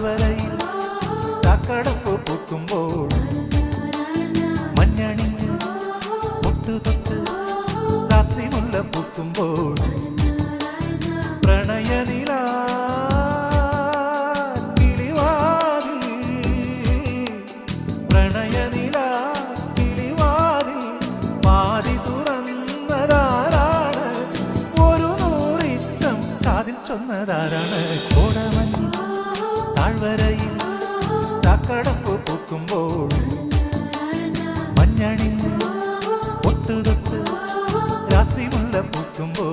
താഴ്വരയിൽ ചാക്കടപ്പ് പൂക്കുമ്പോൾ മഞ്ഞണിഞ്ഞ് മുട്ടുതൊട്ട് രാത്രി മുല്ല പൂക്കുമ്പോൾ പ്രണയനില പ്രണയനില കിളിവാതിൽ മാറി തുറന്നതാരാണ്? ഒരു നൂറിത്തം കാതിൽ ചൊന്നതാരാണ്? കോടമഞ്ഞ് താഴ്വരയിൽ ചാക്കടപ്പ് പൂക്കുമ്പോൾ മഞ്ഞണിഞ്ഞ് ഒട്ടുതൊട്ട് രാത്രി മുല്ല പൂക്കുമ്പോൾ